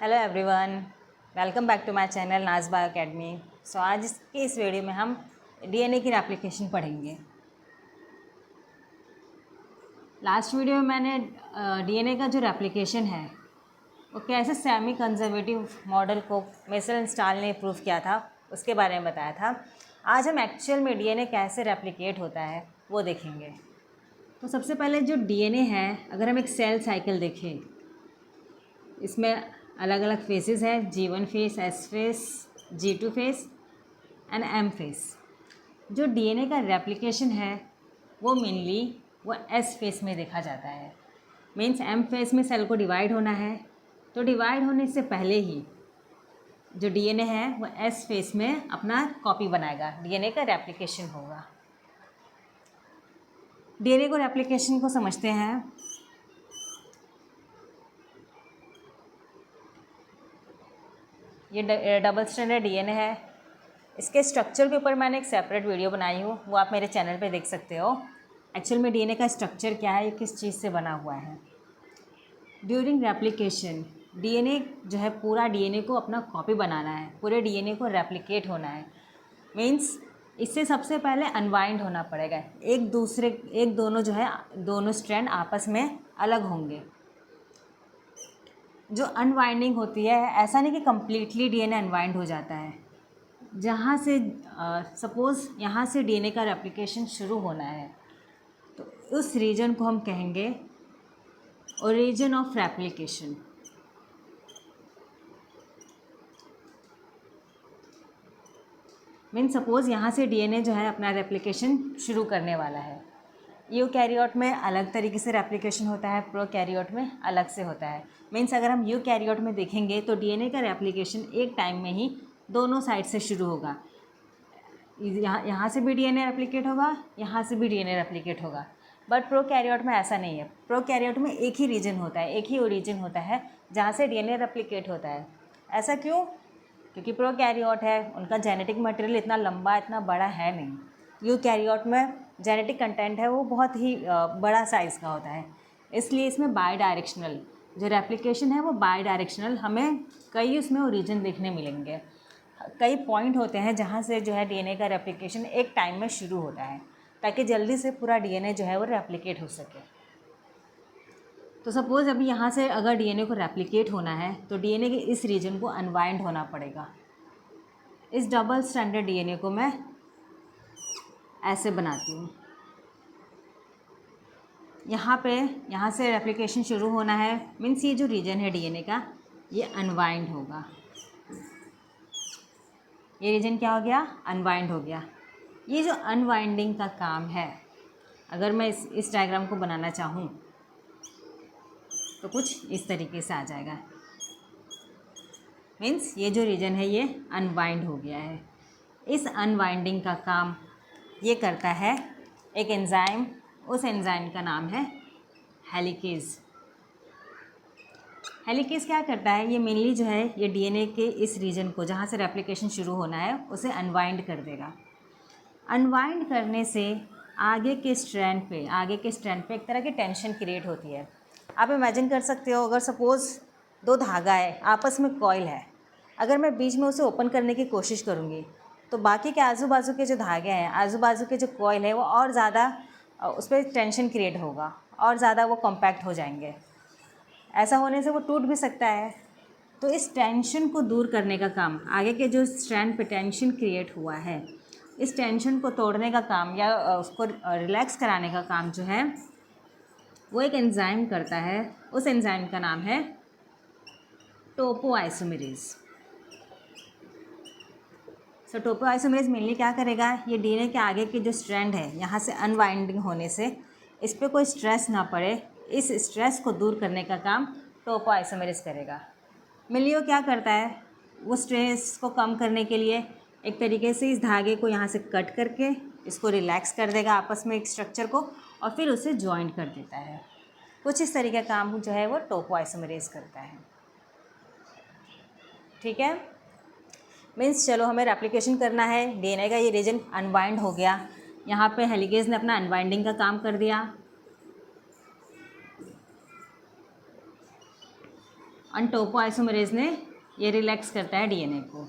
Hello everyone, welcome back to my channel Naaz bio academy. So आज की इस video में हम डीएनए की रेप्लिकेशन पढ़ेंगे। लास्ट वीडियो में मैंने डीएनए का जो रेप्लिकेशन है वो कैसे सेमी कंजर्वेटिव मॉडल को मेसल स्टाल ने प्रूव किया था उसके बारे में बताया था। आज हम एक्चुअल में डीएनए कैसे रेप्लिकेट होता है वो देखेंगे। तो सबसे पहले जो डीएनए है, अगर हम एक सेल साइकिल देखें, इसमें अलग अलग फेसेस है, G1 face, S face, G2 face and M face. जो डीएनए का रेप्लिकेशन है वो मेनली वो S फेस में देखा जाता है। मीन्स M फेस में सेल को डिवाइड होना है, तो डिवाइड होने से पहले ही जो डीएनए है वो S फेस में अपना कॉपी बनाएगा, डीएनए का रेप्लिकेशन होगा। डीएनए को रेप्लिकेशन को समझते हैं। ये डबल स्ट्रैंडेड डीएनए है। इसके स्ट्रक्चर के ऊपर मैंने एक सेपरेट वीडियो बनाई हूँ, वो आप मेरे चैनल पे देख सकते हो। एक्चुअल में डीएनए का स्ट्रक्चर क्या है, ये किस चीज़ से बना हुआ है। ड्यूरिंग रेप्लिकेशन डीएनए जो है, पूरा डीएनए को अपना कॉपी बनाना है, पूरे डीएनए को रेप्लिकेट होना है। मीन्स इससे सबसे पहले अनवाइंड होना पड़ेगा। दोनों जो है, दोनों स्ट्रैंड आपस में अलग होंगे। जो अनवाइंडिंग होती है, ऐसा नहीं कि कम्प्लीटली डीएनए अनवाइंड हो जाता है। जहाँ से सपोज़ यहाँ से डीएनए का रेप्लिकेशन शुरू होना है, तो उस रीजन को हम कहेंगे origin of replication. Mean suppose यहाँ से डीएनए जो है अपना रेप्लिकेशन शुरू करने वाला है। यूकैरियोट में अलग तरीके से रेप्लिकेशन होता है, प्रोकैरियोट में अलग से होता है। मीन्स अगर हम यूकैरियोट में देखेंगे तो डीएनए का रेप्लिकेशन एक टाइम में ही दोनों साइड से शुरू होगा। यहाँ से भी डीएनए रेप्लिकेट होगा, यहाँ से भी डीएनए रेप्लिकेट होगा। बट प्रोकैरियोट में ऐसा नहीं है। प्रोकैरियोट में एक ही रीजन होता है, एक ही ओरिजिन होता है जहाँ से डीएनए रेप्लिकेट होता है। ऐसा क्यों? क्योंकि प्रोकैरियोट है, उनका जेनेटिक मटेरियल इतना लंबा, इतना बड़ा है नहीं। यूकैरियोट में जेनेटिक कंटेंट है वो बहुत ही बड़ा साइज़ का होता है, इसलिए इसमें बाई डायरेक्शनल जो रेप्लिकेशन है वो बाई डायरेक्शनल हमें कई उसमें ओरिजिन देखने मिलेंगे। कई पॉइंट होते हैं जहाँ से जो है डीएनए का रेप्लिकेशन एक टाइम में शुरू होता है, ताकि जल्दी से पूरा डीएनए जो है वो रेप्लिकेट हो सके। तो सपोज़ अभी यहाँ से अगर डीएनए को रेप्लिकेट होना है तो डीएनए के इस रीजन को अनवाइंड होना पड़ेगा। इस डबल स्ट्रैंडेड डीएनए को मैं ऐसे बनाती हूँ। यहाँ से रेप्लिकेशन शुरू होना है, मीन्स ये जो रीजन है डीएनए का ये अनवाइंड होगा। ये रीजन क्या हो गया? अनवाइंड हो गया। ये जो अनवाइंडिंग का काम है, अगर मैं इस डायग्राम को बनाना चाहूँ तो कुछ इस तरीके से आ जाएगा। मीन्स ये जो रीजन है ये अनवाइंड हो गया है। इस अनवाइंडिंग का काम ये करता है एक एंजाइम। उस एंजाइम का नाम है हेलिकेज़। हेलिकेज़ क्या करता है? ये मेनली जो है ये डीएनए के इस रीजन को जहाँ से रेप्लिकेशन शुरू होना है उसे अनवाइंड कर देगा। अनवाइंड करने से आगे के स्ट्रैंड पे एक तरह की टेंशन क्रिएट होती है। आप इमेजिन कर सकते हो, अगर सपोज़ दो धागा है, आपस में कॉइल है, अगर मैं बीच में उसे ओपन करने की कोशिश करूँगी तो बाकी के आजू बाजू के जो धागे हैं, आजू बाजू के जो कॉइल है वो और ज़्यादा उस पर टेंशन क्रिएट होगा और ज़्यादा वो कॉम्पैक्ट हो जाएंगे। ऐसा होने से वो टूट भी सकता है। तो इस टेंशन को दूर करने का काम, आगे के जो स्ट्रैंड पे टेंशन क्रिएट हुआ है, इस टेंशन को तोड़ने का काम या उसको रिलैक्स कराने का काम जो है वो एक एंजाइम करता है। उस एंजाइम का नाम है टोपोआइसोमेरेज। सो टोपोआइसोमेरेज मेनली क्या करेगा? ये डीएनए के आगे के जो स्ट्रैंड है, यहाँ से अनवाइंडिंग होने से इस पर कोई स्ट्रेस ना पड़े, इस स्ट्रेस को दूर करने का काम टोपोआइसोमेरेज करेगा। मेनली वो क्या करता है? वो स्ट्रेस को कम करने के लिए एक तरीके से इस धागे को यहाँ से कट करके इसको रिलैक्स कर देगा आपस में एक स्ट्रक्चर को, और फिर उसे जॉइंट कर देता है। कुछ इस तरीके का काम जो है वो टोपोआइसोमेरेज करता है। ठीक है, मीन्स चलो हमें रेप्लिकेशन करना है। डीएनए का ये रीजन अनवाइंड हो गया, यहाँ पे हेलिकेज़ ने अपना अनवाइंडिंग का काम कर दिया। और टोपोआइसोमरेज ने ये रिलैक्स करता है डीएनए को।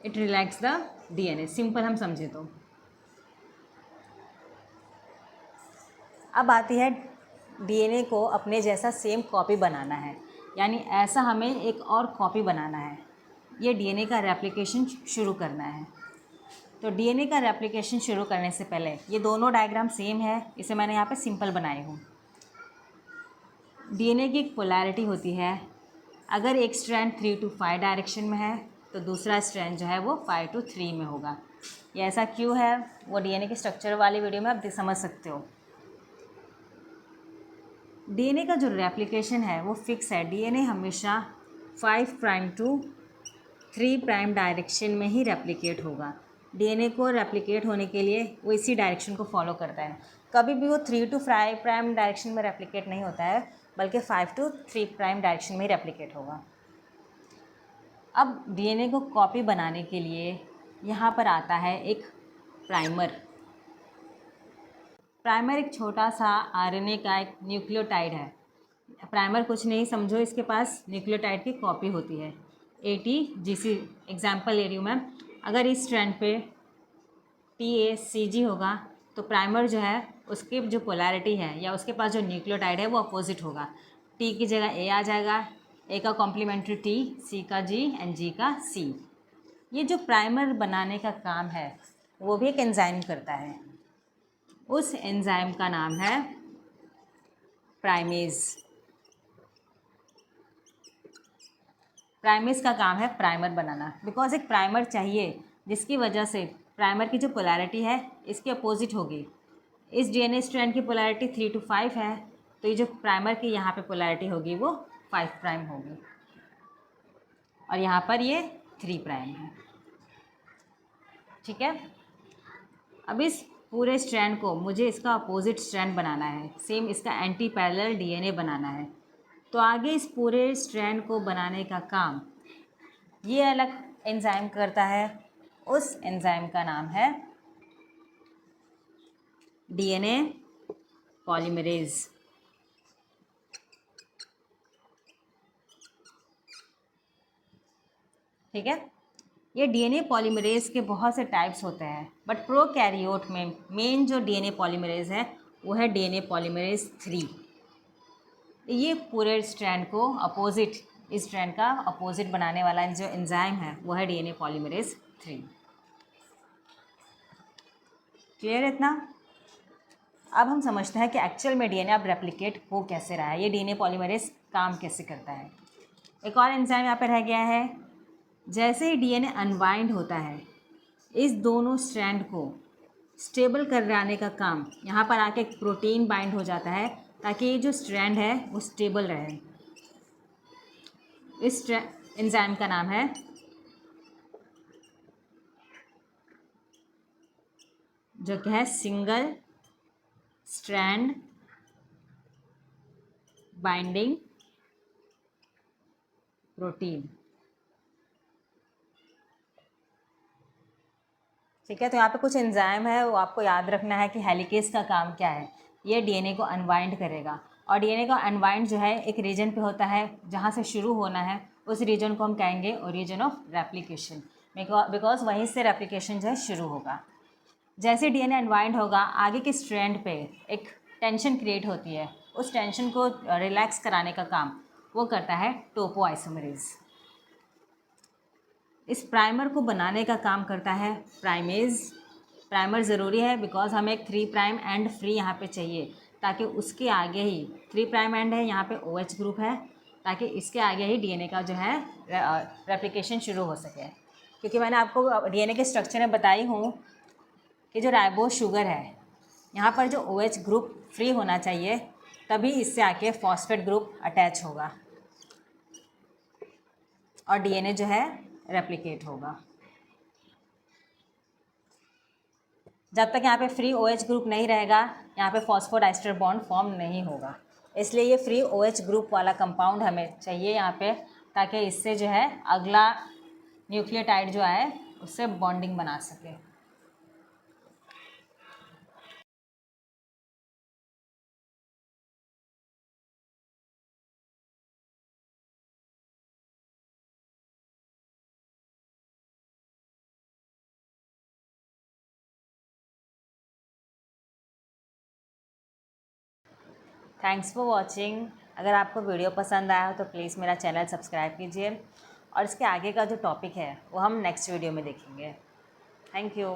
It relax the DNA, simple हम समझे तो। अब आती है डीएनए को अपने जैसा सेम कॉपी बनाना है, यानी ऐसा हमें एक और कॉपी बनाना है। ये डीएनए का रेप्लिकेशन शुरू करना है। तो डीएनए का रेप्लिकेशन शुरू करने से पहले ये दोनों डायग्राम सेम है, इसे मैंने यहाँ पे सिंपल बनाई हूँ। डीएनए की एक पोलैरिटी होती है, अगर एक स्ट्रैंड 3 to 5 डायरेक्शन में है तो दूसरा स्ट्रैंड जो है वो 5 to 3 में होगा। ये ऐसा क्यों है वो डीएनए के स्ट्रक्चर वाली वीडियो में आप समझ सकते हो। डीएनए का जो रेप्लिकेशन है वो फिक्स है। डीएनए हमेशा 5 प्राइम टू 3 प्राइम डायरेक्शन में ही रेप्लिकेट होगा। डीएनए को रेप्लिकेट होने के लिए वो इसी डायरेक्शन को फॉलो करता है। कभी भी वो 3 to 5 प्राइम डायरेक्शन में रेप्लिकेट नहीं होता है, बल्कि 5 to 3 प्राइम डायरेक्शन में ही रेप्लिकेट होगा। अब डीएनए को कॉपी बनाने के लिए यहाँ पर आता है एक प्राइमर। प्राइमर एक छोटा सा आरएनए का एक न्यूक्लियोटाइड है। प्राइमर कुछ नहीं, समझो इसके पास न्यूक्लियोटाइड की कॉपी होती है। ATGC एग्जाम्पल ले रही हूँ मैं। अगर इस स्ट्रैंड पे TACG होगा तो प्राइमर जो है उसकी जो पोलैरिटी है या उसके पास जो न्यूक्लियोटाइड है वो अपोजिट होगा। T की जगह A आ जाएगा, A का कॉम्प्लीमेंट्री T, C का G एंड G का C। ये जो प्राइमर बनाने का काम है वो भी एक एंजाइम करता है। उस एंजाइम का नाम है प्राइमेज। प्राइमेज का काम है प्राइमर बनाना, बिकॉज एक प्राइमर चाहिए जिसकी वजह से प्राइमर की जो पोलैरिटी है इसके अपोजिट होगी। इस डीएनए स्ट्रैंड की पोलैरिटी 3 to 5 है, तो ये जो प्राइमर की यहाँ पे पोलैरिटी होगी वो 5 प्राइम होगी और यहाँ पर ये 3 प्राइम है। ठीक है। अब इस पूरे स्ट्रैंड को मुझे इसका अपोजिट स्ट्रैंड बनाना है, सेम इसका एंटी पैरेलल डीएनए बनाना है। तो आगे इस पूरे स्ट्रैंड को बनाने का काम ये अलग एंजाइम करता है। उस एंजाइम का नाम है डीएनए पॉलीमरेज। ठीक है। ये डीएनए पॉलीमरेज के बहुत से टाइप्स होते हैं, बट प्रोकैरियोट में मेन जो डीएनए पॉलीमरेज है वो है डीएनए पॉलीमरेज 3। ये पूरे स्ट्रैंड को अपोजिट, इस स्ट्रैंड का अपोजिट बनाने वाला जो एंजाइम है वो है डीएनए पॉलीमरेज 3। क्लियर है इतना? अब हम समझते हैं कि एक्चुअल में डीएनए अब रेप्लिकेट हो कैसे रहा है, ये डीएनए पॉलीमरेज काम कैसे करता है। एक और एंजाइम यहाँ पर रह गया है। जैसे ही डीएनए अनवाइंड होता है, इस दोनों स्ट्रैंड को स्टेबल कराने का काम यहाँ पर आके एक प्रोटीन बाइंड हो जाता है ताकि ये जो स्ट्रैंड है वो स्टेबल रहे। इस एंजाइम का नाम है जो कि है सिंगल स्ट्रैंड बाइंडिंग प्रोटीन। ठीक है। तो यहाँ पे कुछ एंजाइम है, वो आपको याद रखना है कि हेलिकेज का काम क्या है। ये डीएनए को अनवाइंड करेगा और डीएनए का अनवाइंड जो है एक रीजन पे होता है जहाँ से शुरू होना है, उस रीजन को हम कहेंगे ओरिजिन ऑफ रेप्लिकेशन, बिकॉज वहीं से रेप्लिकेशन जो है शुरू होगा। जैसे डीएनए अनवाइंड होगा, आगे के स्ट्रैंड पे एक टेंशन क्रिएट होती है, उस टेंशन को रिलैक्स कराने का काम वो करता है टोपोआइसोमरेज। इस प्राइमर को बनाने का काम करता है प्राइमेज। प्राइमर ज़रूरी है बिकॉज हमें एक 3 प्राइम एंड फ्री यहाँ पे चाहिए, ताकि उसके आगे ही 3 प्राइम एंड है, यहाँ पे OH ग्रुप है, ताकि इसके आगे ही डीएनए का जो है रेप्लिकेशन शुरू हो सके। क्योंकि मैंने आपको डीएनए के स्ट्रक्चर में बताई हूँ कि जो राइबोस शुगर है यहाँ पर जो OH ग्रुप फ्री होना चाहिए, तभी इससे आके फॉस्फेट ग्रुप अटैच होगा और डीएनए जो है रेप्लिकेट होगा। जब तक यहाँ पे फ्री OH ग्रुप नहीं रहेगा, यहाँ पे फॉस्फोडाइस्टर बॉन्ड फॉर्म नहीं होगा। इसलिए ये फ्री OH ग्रुप वाला कंपाउंड हमें चाहिए यहाँ पे, ताकि इससे जो है अगला न्यूक्लियोटाइड जो है उससे बॉन्डिंग बना सके। Thanks for watching. अगर आपको वीडियो पसंद आया हो तो प्लीज़ मेरा चैनल सब्सक्राइब कीजिए और इसके आगे का जो टॉपिक है वो हम नेक्स्ट वीडियो में देखेंगे। Thank you.